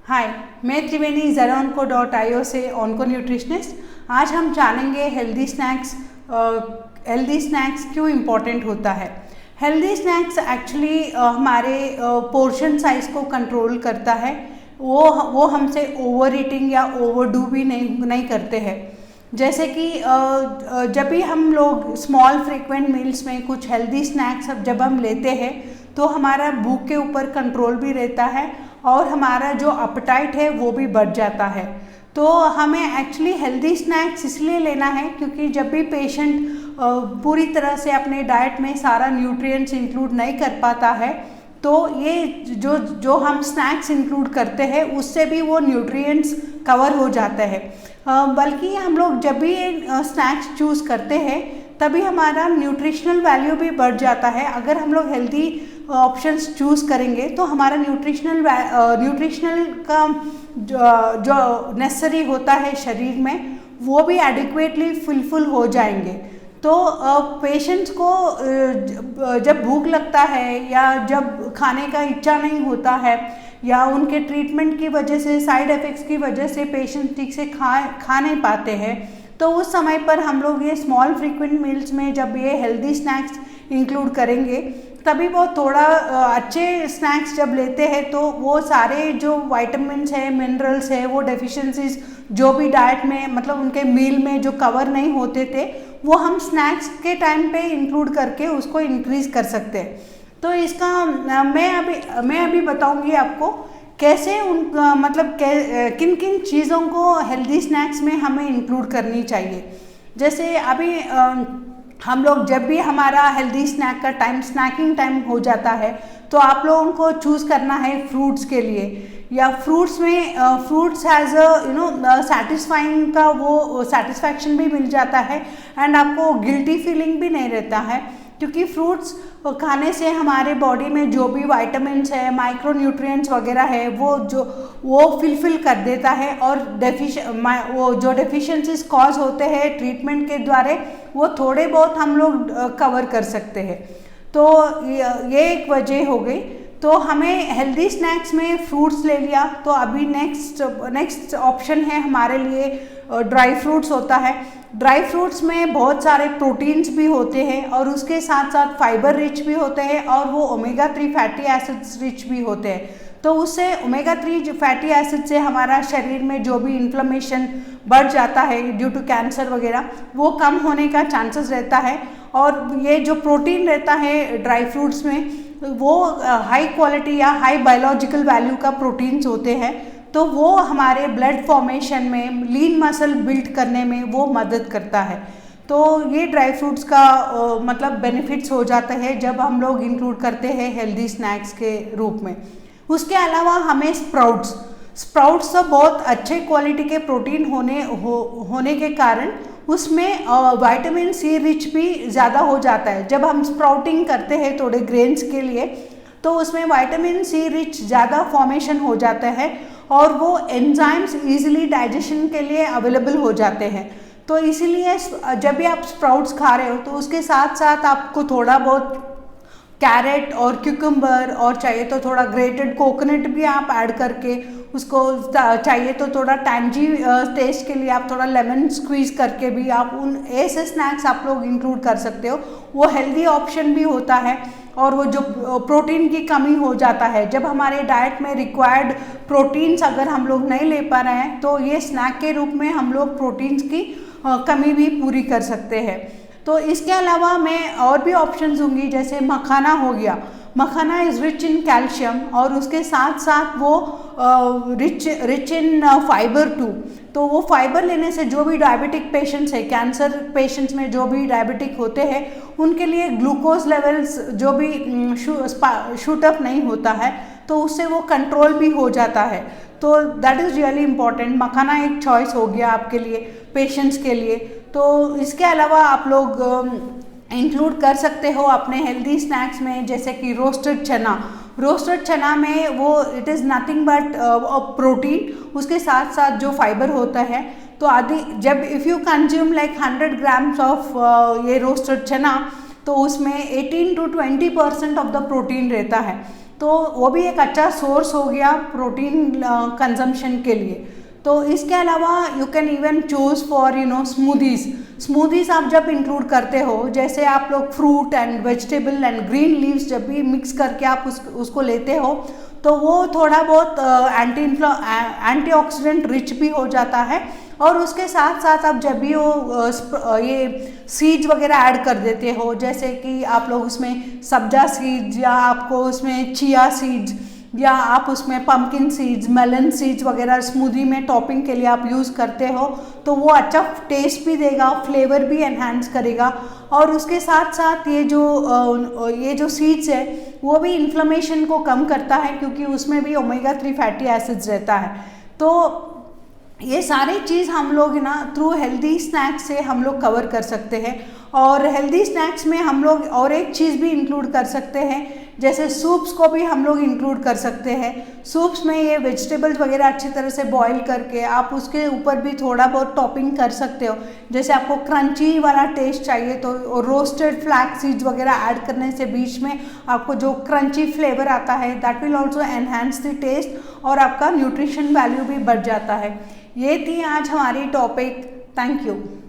हाय, मैं त्रिवेणी ज़राonco.io से onco nutritionist. आज हम जानेंगे हेल्दी स्नैक्स क्यों इम्पॉर्टेंट होता है। हेल्दी स्नैक्स एक्चुअली हमारे पोर्शन साइज़ को कंट्रोल करता है। वो हमसे ओवर ईटिंग या ओवरडू भी नहीं करते हैं। जैसे कि जब भी हम लोग स्मॉल फ्रीक्वेंट मील्स में कुछ हेल्दी स्नैक्स जब हम लेते हैं तो हमारा भूख के ऊपर कंट्रोल भी रहता है और हमारा जो अपटाइट है वो भी बढ़ जाता है। तो हमें एक्चुअली हेल्दी स्नैक्स इसलिए लेना है क्योंकि जब भी पेशेंट पूरी तरह से अपने डाइट में सारा न्यूट्रिएंट्स इंक्लूड नहीं कर पाता है तो ये जो हम स्नैक्स इंक्लूड करते हैं उससे भी वो न्यूट्रिएंट्स कवर हो जाते हैं। बल्कि हम लोग जब भी ये स्नैक्स चूज़ करते हैं तभी हमारा न्यूट्रिशनल वैल्यू भी बढ़ जाता है। अगर हम लोग हेल्दी ऑप्शंस चूज़ करेंगे तो हमारा न्यूट्रिशनल का जो नेसेसरी होता है शरीर में वो भी एडिक्वेटली फुलफिल हो जाएंगे। तो पेशेंट्स को जब भूख लगता है या जब खाने का इच्छा नहीं होता है या उनके ट्रीटमेंट की वजह से साइड इफ़ेक्ट्स की वजह से पेशेंट ठीक से खा नहीं पाते हैं तो उस समय पर हम लोग ये स्मॉल फ्रीक्वेंट मील्स में जब ये हेल्दी स्नैक्स इंक्लूड करेंगे तभी वो थोड़ा अच्छे स्नैक्स जब लेते हैं तो वो सारे जो वाइटामिन्स है मिनरल्स है वो डेफिशिएंसीज जो भी डाइट में मतलब उनके मील में जो कवर नहीं होते थे वो हम स्नैक्स के टाइम पे इंक्लूड करके उसको इंक्रीज़ कर सकते हैं। तो इसका मैं अभी बताऊंगी आपको कैसे मतलब किन किन चीज़ों को हेल्दी स्नैक्स में हमें इंक्लूड करनी चाहिए। जैसे अभी हम लोग जब भी हमारा हेल्दी स्नैक का टाइम स्नैकिंग टाइम हो जाता है तो आप लोगों को चूज़ करना है फ्रूट्स के लिए या फ्रूट्स में फ्रूट्स हैज़ सेटिस्फाइंग का वो सेटिस्फैक्शन भी मिल जाता है एंड आपको गिल्टी फीलिंग भी नहीं रहता है क्योंकि फ्रूट्स खाने से हमारे बॉडी में जो भी वाइटामिन्स है माइक्रो न्यूट्रिएंट्स वगैरह है वो फिलफिल कर देता है और वो जो डेफिशिएंसीज कॉज होते हैं ट्रीटमेंट के द्वारा वो थोड़े बहुत हम लोग कवर कर सकते हैं। तो ये एक वजह हो गई। तो हमें हेल्दी स्नैक्स में फ्रूट्स ले लिया तो अभी नेक्स्ट ऑप्शन है हमारे लिए ड्राई फ्रूट्स होता है। ड्राई फ्रूट्स में बहुत सारे प्रोटीन्स भी होते हैं और उसके साथ साथ फाइबर रिच भी होते हैं और वो ओमेगा 3 फैटी एसिड्स रिच भी होते हैं। तो उससे ओमेगा 3 फैटी एसिड से हमारा शरीर में जो भी इन्फ्लेमेशन बढ़ जाता है ड्यू टू कैंसर वगैरह वो कम होने का चांसेस रहता है। और ये जो प्रोटीन रहता है ड्राई फ्रूट्स में वो हाई क्वालिटी या हाई बायोलॉजिकल वैल्यू का प्रोटीन्स होते हैं तो वो हमारे ब्लड फॉर्मेशन में लीन मसल बिल्ड करने में वो मदद करता है। तो ये ड्राई फ्रूट्स का मतलब बेनिफिट्स हो जाता है जब हम लोग इंक्लूड करते हैं हेल्दी स्नैक्स के रूप में। उसके अलावा हमें स्प्राउट्स तो बहुत अच्छे क्वालिटी के प्रोटीन होने के कारण उसमें विटामिन सी रिच भी ज़्यादा हो जाता है। जब हम स्प्राउटिंग करते हैं थोड़े ग्रेन्स के लिए तो उसमें विटामिन सी रिच ज़्यादा फॉर्मेशन हो जाता है और वो एंजाइम्स इजीली डाइजेशन के लिए अवेलेबल हो जाते हैं। तो इसीलिए जब भी आप स्प्राउट्स खा रहे हो तो उसके साथ साथ आपको थोड़ा बहुत कैरेट और क्यूकम्बर और चाहिए तो थोड़ा ग्रेटेड कोकोनट भी आप ऐड करके उसको चाहिए तो थोड़ा टैंजी टेस्ट के लिए आप थोड़ा लेमन स्क्वीज़ करके भी आप उन ऐसे स्नैक्स आप लोग इंक्लूड कर सकते हो। वो हेल्दी ऑप्शन भी होता है और वो जो प्रोटीन की कमी हो जाता है जब हमारे डाइट में रिक्वायर्ड प्रोटीन्स अगर हम लोग नहीं ले पा रहे हैं तो ये स्नैक के रूप में हम लोग प्रोटीन्स की कमी भी पूरी कर सकते हैं। तो इसके अलावा मैं और भी ऑप्शंस दूंगी जैसे मखाना हो गया। मखाना इज़ रिच इन कैल्शियम और उसके साथ साथ वो रिच इन फाइबर टू। तो वो फाइबर लेने से जो भी डायबिटिक पेशेंट्स है कैंसर पेशेंट्स में जो भी डायबिटिक होते हैं उनके लिए ग्लूकोज लेवल्स जो भी शूट अप नहीं होता है तो उससे वो कंट्रोल भी हो जाता है। तो दैट इज़ रियली इम्पॉर्टेंट। मखाना एक चॉइस हो गया आपके लिए पेशेंट्स के लिए। तो इसके अलावा आप लोग इंक्लूड कर सकते हो अपने हेल्दी स्नैक्स में जैसे कि रोस्टेड चना में वो it is nothing but protein उसके साथ साथ जो फाइबर होता है। तो आदि जब if you consume like 100 grams of ये रोस्टेड चना तो उसमें 18 to 20% ऑफ द प्रोटीन रहता है। तो वो भी एक अच्छा सोर्स हो गया प्रोटीन कंजम्पशन के लिए। तो इसके अलावा you can even choose for smoothies आप जब इंक्लूड करते हो, जैसे आप लोग fruit and vegetable and green leaves जब भी मिक्स करके आप उसको लेते हो, तो वो थोड़ा बहुत एंटीऑक्सीडेंट रिच भी हो जाता है। और उसके साथ साथ आप जब भी वो ये सीड्स वगैरह ऐड कर देते हो, जैसे कि आप लोग उसमें सब्जा सीड्स या आपको उसमें चिया सीड्स या आप उसमें पम्पकिन सीड्स, मेलन सीड्स वगैरह स्मूदी में टॉपिंग के लिए आप यूज़ करते हो, तो वो अच्छा टेस्ट भी देगा, फ्लेवर भी एनहांस करेगा। और उसके साथ साथ ये जो सीड्स है वो भी इन्फ्लेमेशन को कम करता है, क्योंकि उसमें भी ओमेगा 3 फैटी एसिड्स रहता है। तो ये सारी चीज़ हम लोग ना थ्रू हेल्दी स्नैक्स से हम लोग कवर कर सकते हैं। और हेल्दी स्नैक्स में हम लोग और एक चीज़ भी इंक्लूड कर सकते हैं, जैसे सूप्स को भी हम लोग इंक्लूड कर सकते हैं। सूप्स में ये वेजिटेबल्स वगैरह अच्छी तरह से बॉईल करके आप उसके ऊपर भी थोड़ा बहुत टॉपिंग कर सकते हो। जैसे आपको क्रंची वाला टेस्ट चाहिए तो रोस्टेड फ्लैक्स सीड्स वगैरह ऐड करने से बीच में आपको जो क्रंची फ्लेवर आता है, that will also enhance the taste और आपका न्यूट्रिशन वैल्यू भी बढ़ जाता है। ये थी आज हमारी टॉपिक। Thank you.